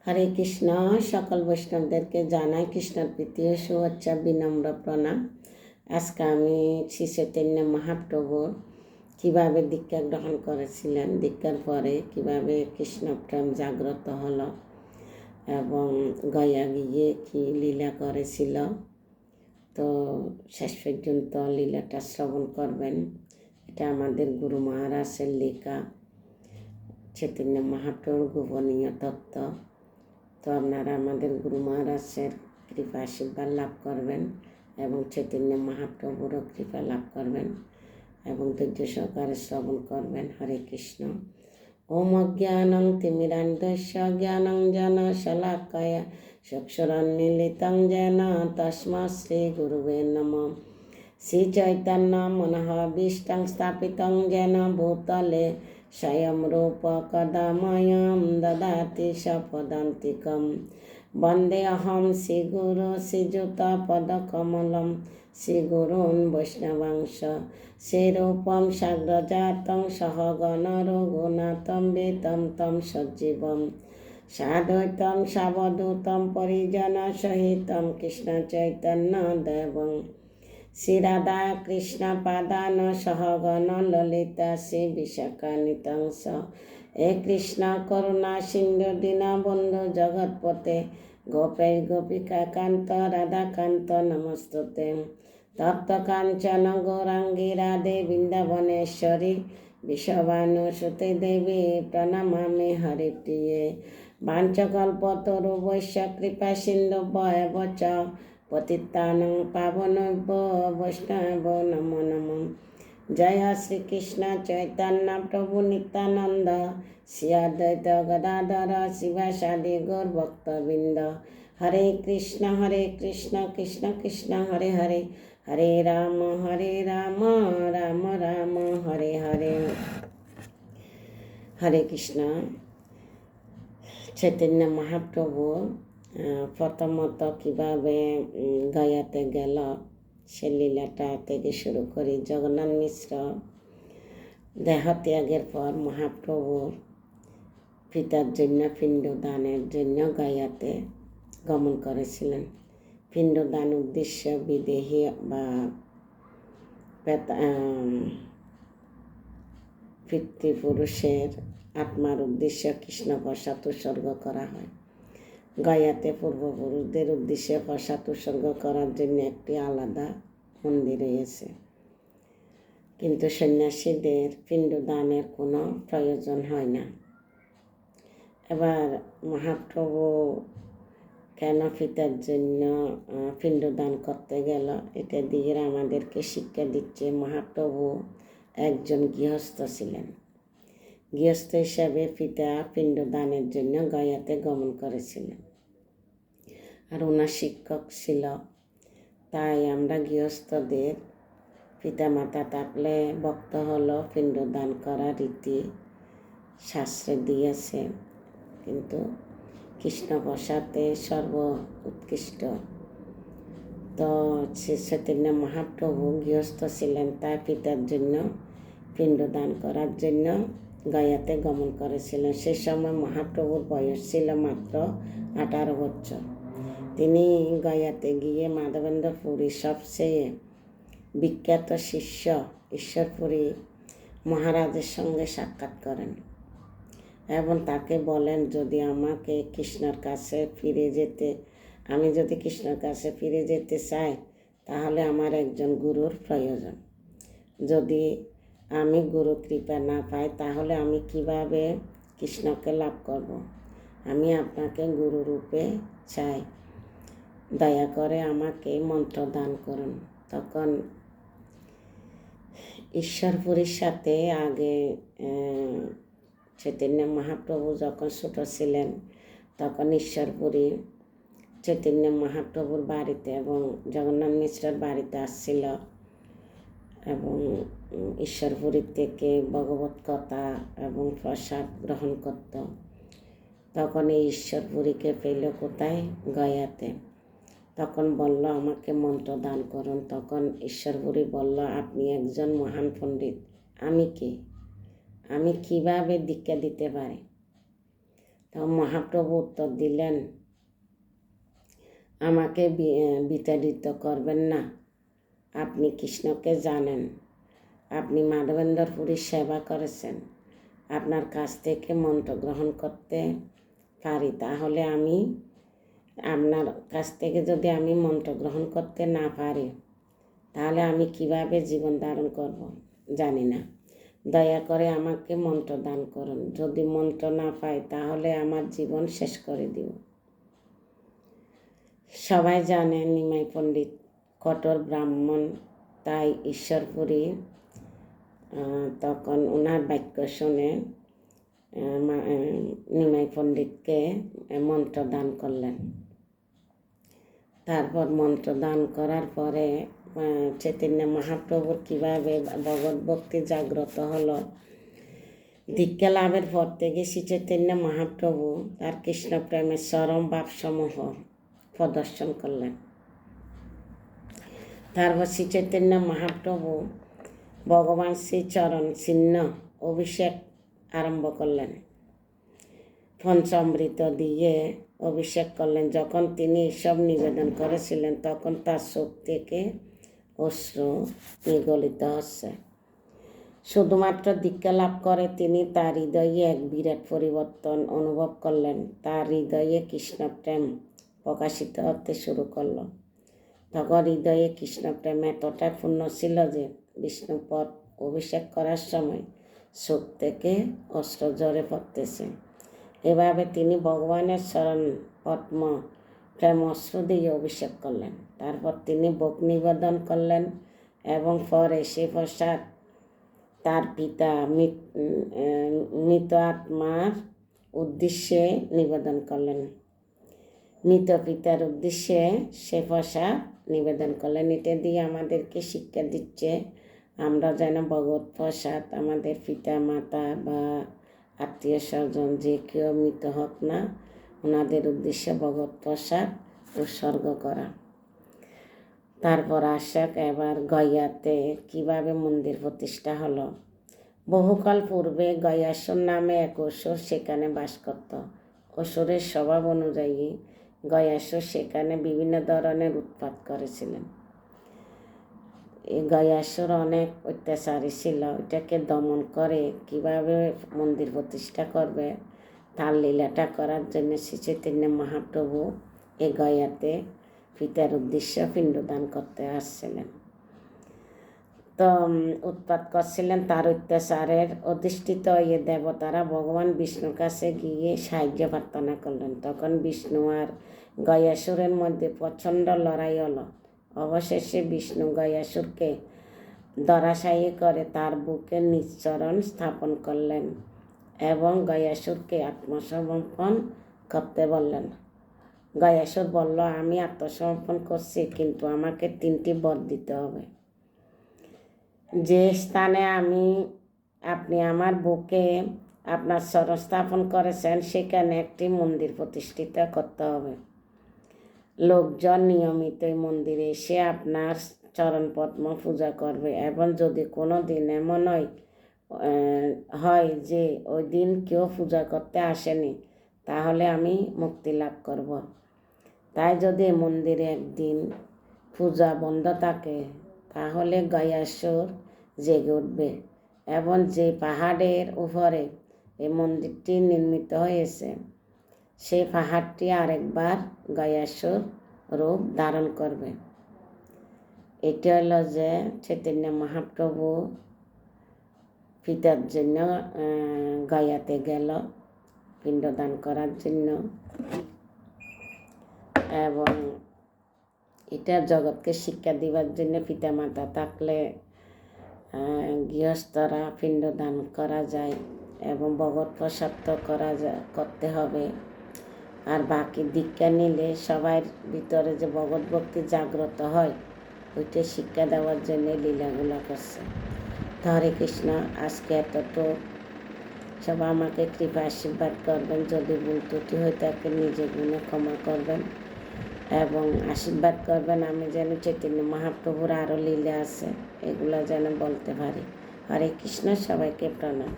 হরে কৃষ্ণ। সকল বৈষ্ণবদেরকে জানাই কৃষ্ণর প্রীতি ও শুভেচ্ছা, বিনম্র প্রণাম। আজকে আমি শ্রী চৈতন্য মহাপ্রভুর কীভাবে দীক্ষা গ্রহণ করেছিলেন, দীক্ষার পরে কীভাবে কৃষ্ণপ্রেম জাগ্রত হলো এবং গয়া গিয়ে কী লীলা করেছিল, তো শেষ পর্যন্ত লীলাটা শ্রবণ করবেন। এটা আমাদের গুরু মহারাজের লেখা চৈতন্য মহাপ্রভুর গোপনীয় তত্ত্ব। তো আপনারা আমাদের গুরু মহারাজের কৃপা আশীর্বাদ লাভ করবেন এবং চৈতন্য মহাপ্রভুরও কৃপা লাভ করবেন এবং ধৈর্য সহকারে শ্রবণ করবেন। হরে কৃষ্ণ। ওম অজ্ঞানং তিমিরান্ধস্য জ্ঞানং জন শলাকয়া চক্ষুরন্মীলিতং যেন তস্মাৎ শ্রী গুরুবে নমঃ। শ্রী চৈতন্য মনোভীষ্টং স্থাপিতং যেন ভূতলে স্বয়ং রূপ কদাময়ং দদাতি সপদান্তিকম। বন্দে অহম শ্রীগুরু শ্রীযুতপদকমলম শ্রীগুরুन् বৈষ্ণবাংশ শ্রীরূপং সাগ্রজাতং সহগণ রঘুনাথং বিতং তং সজ্জীবম সাদ্বৈতং সাবধূতং পরিজন সহিতং কৃষ্ণ চৈতন্য দেবং শ্রীরাধা কৃষ্ণ পাদান সহগণ ললিতা শ্রী বিশাখানিতংস। হে কৃষ্ণ করুণা সিন্ধু দীনবন্ধু জগৎপতে গোপৈ গোপিকা কান্ত রাধাকান্ত নমস্তুতে। তপ্ত কাঞ্চন গৌরাঙ্গী রাধে বৃন্দাবনেশ্বরী বিশ্বভানুসুতে দেবী প্রণমামি হরিপ্রিয়ে। বাঞ্ছকল্পতরুভ্যশ্চ কৃপা সিন্ধুভ্যেব চ পতিতানাং পাবনেভ্যো বৈষ্ণবেভ্যো নমো নমঃ। জয় শ্রীকৃষ্ণ চৈতন্য প্রভু নিত্যানন্দ শ্রী অদ্বৈত গদাধর শিবাসাদি গৌর ভক্তবৃন্দ। হরে কৃষ্ণ কৃষ্ণ কৃষ্ণ হরে হরে, হরে রাম রাম রাম হরে হরে। হরে কৃষ্ণ। চৈতন্য মহাপ্রভু প্রথমত কীভাবে গয়াতে গেল সে লীলাটা থেকে শুরু করি। জগন্নাথ মিশ্র দেহত্যাগের পর মহাপ্রভুর পিতার জন্য পিণ্ডদানের জন্য গয়াতে গমন করেছিলেন। পিণ্ডদান উদ্দেশ্য বিদেহী বা পিতৃপুরুষের আত্মার উদ্দেশ্য কৃষ্ণ প্রসাদ উৎসর্গ করা হয়। গয়াতে পূর্বপুরুষদের উদ্দেশ্যে প্রসাদ উৎসর্গ করার জন্য একটি আলাদা মন্দির রয়েছে, কিন্তু সন্ন্যাসীদের পিণ্ডদানের কোনো প্রয়োজন হয় না। এবার মহাপ্রভু কেন পিতার জন্য পিণ্ডদান করতে গেল, এটা দিয়ে আমাদেরকে শিক্ষা দিচ্ছে। মহাপ্রভু একজন গৃহস্থ ছিলেন। গৃহস্থ হিসাবে পিতা পিণ্ডদানের জন্য গয়াতে গমন করেছিলেন, আর ওনার শিক্ষক ছিল। তাই আমরা গৃহস্থদের পিতামাতা থাকলে ভক্ত হলো পিণ্ডদান করা রীতি শাস্ত্রে দিয়েছে, কিন্তু কৃষ্ণ প্রসাদে সর্ব উৎকৃষ্ট। তো শ্রী চৈতন্য মহাপ্রভু গৃহস্থ ছিলেন, তাই পিতার জন্য পিণ্ডদান করার জন্য গয়াতে গমন করেছিলেন। সে সময় মহাপ্রভুর বয়স ছিল মাত্র 18 বছর। তিনি গয়াতে গিয়ে মাধবেন্দ্র পুরীর সবচেয়ে বিখ্যাত শিষ্য ঈশ্বরপুরী মহারাজের সঙ্গে সাক্ষাৎ করেন এবং তাকে বলেন, আমি যদি কৃষ্ণর কাছে ফিরে যেতে চাই তাহলে আমার একজন গুরুর প্রয়োজন। যদি আমি গুরু কৃপা না পাই তাহলে আমি কিভাবে কৃষ্ণকে লাভ করব? আমি আপনাকে গুরু রূপে চাই, দয়া করে আমাকে মন্ত্র দান করুন। তখন ঈশ্বরপুরীর সাথে আগে চৈতন্য মহাপ্রভু যখন ছোট ছিলেন তখন ঈশ্বরপুরী চৈতন্য মহাপ্রভুর বাড়িতে এবং জগন্নাথ মিশ্রের বাড়িতে আসছিল এবং ঈশ্বরপুরীর থেকে ভগবত কথা এবং প্রসাদ গ্রহণ করত। তখন এই ঈশ্বরপুরীকে পেল কোথায়? গয়াতে। তখন বলল, আমাকে মন্ত্র দান করুন। তখন ঈশ্বরপুরী বলল, আপনি একজন মহান পণ্ডিত, আমি কি? আমি কিভাবে দীক্ষা দিতে পারি? তখন মহাপ্রভু উত্তর দিলেন, আমাকে বিতাড়িত করবেন না। আপনি কৃষ্ণকে জানেন, আপনি মাধবেন্দ্র পুরীর সেবা করেছেন, আপনার কাছ থেকে মন্ত্র গ্রহণ করতে পারি, তাহলে আমি আপনার কাছ থেকে যদি আমি মন্ত্র গ্রহণ করতে না পারি, তাহলে আমি কিভাবে জীবন ধারণ করব জানি না। দয়া করে আমাকে মন্ত্র দান করুন। যদি মন্ত্র না পাই তাহলে আমার জীবন শেষ করে দিব। সবাই জানে নিমাই পণ্ডিত কঠোর ব্রাহ্মণ, তাই ঈশ্বরপুরী তখন ওনার বাক্য শুনে নিমাই পণ্ডিতকে মন্ত্র দান করলেন। তারপর মন্ত্র দান করার পরে চৈতন্য মহাপ্রভুর কীভাবে ভগবত ভক্তি জাগ্রত হলো, দীক্ষা লাভের পর থেকে শ্রী চৈতন্য মহাপ্রভু তার কৃষ্ণ প্রেমের চরম ভাবসমূহ প্রদর্শন করলেন। তারপর শ্রী চৈতন্য মহাপ্রভু ভগবান শ্রীচরণ চিহ্ন অভিষেক আরম্ভ করলেন, পঞ্চামৃত দিয়ে অভিষেক করলেন। যখন তিনি সব নিবেদন করেছিলেন তখন তার চোখ থেকে অশ্রু নিগলিত হচ্ছে। শুধুমাত্র দীক্ষা লাভ করে তিনি তার হৃদয়ে এক বিরাট পরিবর্তন অনুভব করলেন। তার হৃদয়ে কৃষ্ণ প্রেম প্রকাশিত হতে শুরু করল। তখন হৃদয়ে কৃষ্ণ প্রেম এতটাই পূর্ণ ছিল যে বিষ্ণুপদ অভিষেক করার সময় চোখ থেকে অশ্রু ঝরে পড়তেছে। এভাবে তিনি ভগবানের চরণ পদ্ম প্রেম অশ্রু দিয়ে অভিষেক করলেন। তারপর তিনি ভোগ নিবেদন করলেন এবং পরে সে প্রসাদ তার পিতা মৃত আত্মার উদ্দেশ্যে নিবেদন করলেন। মৃত পিতার উদ্দেশ্যে সে প্রসাদ নিবেদন করলেন। এটা দিয়ে আমাদেরকে শিক্ষা দিচ্ছে আমরা যেন ভগবত প্রসাদ আমাদের পিতা মাতা বা আত্মীয় স্বজন যে কেউ মৃত হোক না, ওনাদের উদ্দেশ্যে ভগবত প্রসাদ উৎসর্গ করা। তারপর আসক এবার গয়াতে কিভাবে মন্দির প্রতিষ্ঠা হলো। বহুকাল পূর্বে গয়াসুর নামে এক অসুর সেখানে বাস করত। অসুরের স্বভাব অনুযায়ী গয়াসুর সেখানে বিভিন্ন ধরনের উৎপাত করেছিলেন। এই গয়াসুর অনেক অত্যাচারী ছিল। এটাকে দমন করে কিভাবে মন্দির প্রতিষ্ঠা করবে তার লীলাটা করার জন্য শ্রী চৈতন্য মহাপ্রভু এই গয়াতে পিতার উদ্দেশ্যে পিণ্ডদান করতে আসছিলেন। তো উৎপাত করছিলেন। তার অত্যাচারের অধিষ্ঠিত এই দেবতারা ভগবান বিষ্ণুর কাছে গিয়ে সাহায্য প্রার্থনা করলেন। তখন বিষ্ণু আর গয়াসুরের মধ্যে প্রচণ্ড লড়াই হলো। অবশেষে বিষ্ণু গয়াসুরকে ধরাশায়ী করে তার বুকে নিজ চরণ স্থাপন করলেন এবং গয়াসুরকে আত্মসমর্পণ করতে বললেন। গয়াসুর বলল, আমি আত্মসমর্পণ করছি, কিন্তু আমাকে 3টি বর দিতে হবে। যে স্থানে আপনি আমার বুকে আপনার চরণ স্থাপন করেছেন সেখানে একটি মন্দির প্রতিষ্ঠিত করতে হবে। লোকজন নিয়মিত এই মন্দিরে এসে আপনার চরণ পদ্ম পূজা করবে এবং যদি কোনো দিন এমন হয় যে ওই দিন কেউ পূজা করতে আসেনি, তাহলে আমি মুক্তি লাভ করব। তাই যদি মন্দিরে একদিন পূজা বন্ধ থাকে তাহলে গয়াসুর জেগে উঠবে এবং যে পাহাড়ের উপরে এই মন্দিরটি নির্মিত হয়েছে সেই পাহাড়টি আরেকবার গয়াসুর রূপ ধারণ করবে। এটি হলো যে চৈতন্য মহাপ্রভু পিতার জন্য গয়াতে গেল পিণ্ডদান করার জন্য, এবং এটা জগৎকে শিক্ষা দিবার জন্য পিতা মাতা থাকলে গৃহস্থরা পিণ্ডদান করা যায় এবং ভগবত প্রসাদ করতে হবে। আর বাকি দীক্ষা নিলে সবার ভিতরে যে ভগবত ভক্তি জাগ্রত হয় ওইটা শিক্ষা দেওয়ার জন্য লীলাগুলা করছে। হরে কৃষ্ণ। আজকে এতটুকু। সবাই আমাকে কৃপা আশীর্বাদ করবেন। যদি ভুল ত্রুটি হয়ে থাকে নিজে গুণে ক্ষমা করবেন এবং আশীর্বাদ করবেন আমি যেন চৈতন্য মহাপ্রভুর আরও লীলা আছে এগুলো যেন বলতে পারি। হরে কৃষ্ণ। সবাইকে প্রণাম।